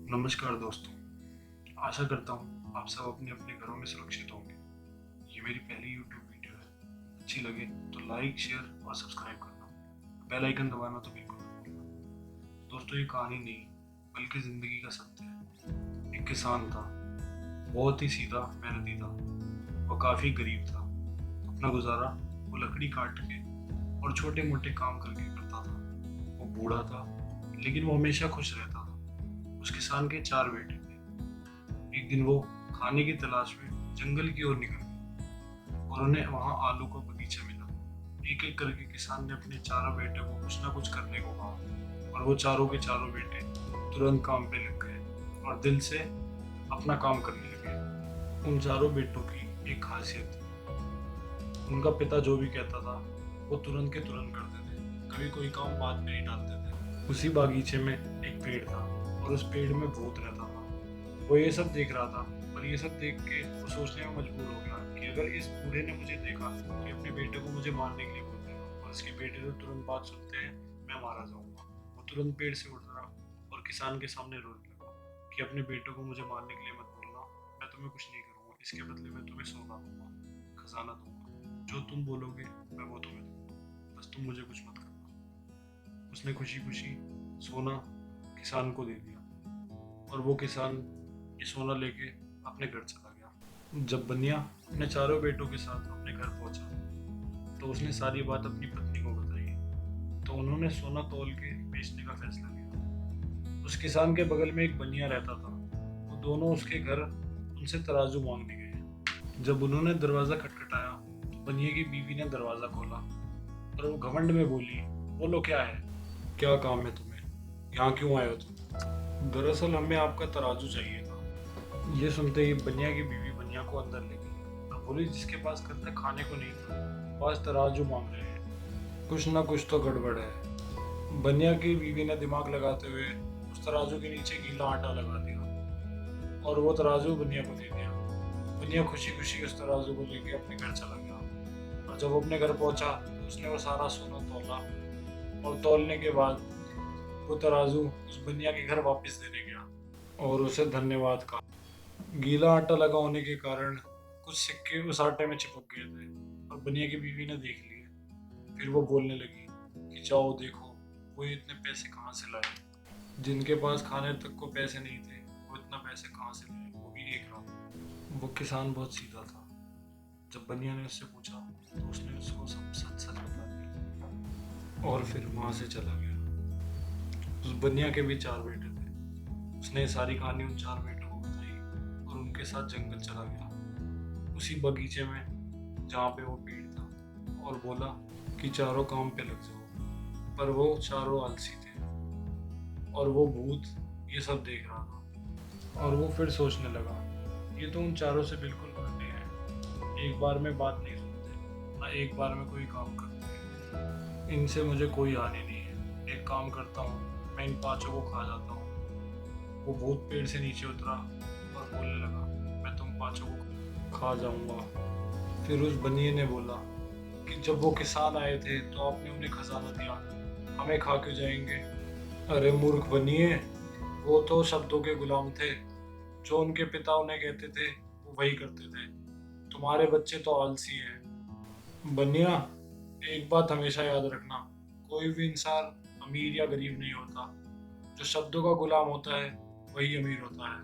नमस्कार दोस्तों। आशा करता हूँ आप सब अपने अपने घरों में सुरक्षित होंगे। ये मेरी पहली YouTube वीडियो है। अच्छी लगे तो लाइक, शेयर और सब्सक्राइब करना। बेल आइकन दबाना तो बिल्कुल मत भूलना। दोस्तों, ये कहानी नहीं बल्कि ज़िंदगी का सत्य है। एक किसान था, बहुत ही सीधा मेहनती था। वो काफ़ी गरीब था। अपना गुजारा वो लकड़ी काट के और छोटे मोटे काम करके करता था। वो बूढ़ा था लेकिन वो हमेशा खुश रहता था। उस किसान के 4 बेटे थे। एक दिन वो खाने की तलाश में जंगल की ओर निकल गए और उन्हें वहां आलू का बगीचा मिला। एक एक करके किसान ने अपने चारों बेटे को कुछ ना कुछ करने को कहा और वो चारों के चारों बेटे तुरंत काम पे लग गए और दिल से अपना काम करने लगे। उन चारों बेटों की एक खासियत थी, उनका पिता जो भी कहता था वो तुरंत के तुरंत करते थे, कभी कोई काम बाद में नहीं डालते थे। उसी बागीचे में एक पेड़ था और उस पेड़ में भूत रहता था। वो ये सब देख रहा था और ये सब देख के वो सोचने में मजबूर हो गया कि अगर इस बूढ़े ने मुझे देखा कि अपने बेटे को मुझे मारने के लिए बोल देगा और इसके बेटे तो तुरंत बात सुनते हैं, मैं मारा जाऊंगा। वो तुरंत पेड़ से उठ रहा और किसान के सामने रोने लगा कि अपने बेटे को मुझे मारने के लिए मत बोलना, मैं तुम्हें कुछ नहीं करूंगा, इसके बदले में तुम्हें सोना दूंगा, खजाना दूंगा, जो तुम बोलोगे मैं वो तुम्हें दूंगा, बस तुम मुझे कुछ मत करना। उसने खुशी खुशी सोना किसान को दे दिया और वो किसान ये सोना लेके अपने घर चला गया। जब बनिया अपने चारों बेटों के साथ अपने घर पहुंचा तो उसने सारी बात अपनी पत्नी को बताई। तो उन्होंने सोना तौल के बेचने का फैसला लिया। उस किसान के बगल में एक बनिया रहता था। वो दोनों उसके घर उनसे तराजू मांगने गए। जब उन्होंने दरवाजा खटखटाया तो बनिया की बीवी ने दरवाजा खोला और वो घमंड में बोली, बोलो क्या है, क्या काम है तुम्हें, यहाँ क्यों आए हो तुम? दरअसल हमें आपका तराजू चाहिए था। ये सुनते ही बनिया की बीवी बनिया को अंदर ले गई और बोली, जिसके पास कल तक खाने को नहीं था वो आज तराजू मांग रहे हैं, कुछ ना कुछ तो गड़बड़ है। बनिया की बीवी ने दिमाग लगाते हुए उस तराजू के नीचे गीला आटा लगा दिया और वो तराजू बनिया को दे दिया। बनिया खुशी खुशी उस तराजू को लेके अपने घर चला गया और जब वो अपने घर पहुंचा तो उसने वो सारा सोना तोला और तौलने के बाद वो तराजू उस बनिया के घर वापस देने गया और उसे धन्यवाद कहा। गीला आटा लगा होने के कारण कुछ सिक्के उस आटे में चिपक गए थे और बनिया की बीवी ने देख लिए। फिर वो बोलने लगी कि जाओ देखो वो इतने पैसे कहाँ से लाए, जिनके पास खाने तक को पैसे नहीं थे वो इतना पैसे कहाँ से लाए, वो भी एक रात। वो किसान बहुत सीधा था। जब बनिया ने उससे पूछा तो उसने उसको सब सच सच बता दिया और फिर वहाँ से चला गया। उस बनिया के भी 4 बेटे थे। उसने ये सारी कहानी उन 4 बेटों को बताई और उनके साथ जंगल चला गया, उसी बगीचे में जहाँ पे वो पेड़ था, और बोला कि चारों काम पे लग जाओ। पर वो चारों आलसी थे और वो भूत ये सब देख रहा था और वो फिर सोचने लगा, ये तो उन चारों से बिल्कुल उल्टे हैं। एक बार में बात नहीं सुनते, ना एक बार में कोई काम करते हैं। इनसे मुझे कोई हानि नहीं है। एक काम करता हूँ, मैं इन 5 को खा जाता हूँ। वो भूत पेड़ से नीचे उतरा और बोलने लगा, मैं तुम 5 को खा जाऊंगा। फिर उस बनिए ने बोला कि जब वो किसान आए थे तो आपने उन्हें खजाना दिया, हमें खा क्यों जाएंगे? अरे मूर्ख बनिए, वो तो शब्दों के गुलाम थे। जो उनके पिता उन्हें कहते थे वो वही करते थे। तुम्हारे बच्चे तो आलसी हैं। बनिया, एक बात हमेशा याद रखना, कोई भी इंसान अमीर या गरीब नहीं होता। जो शब्दों का गुलाम होता है वही अमीर होता है।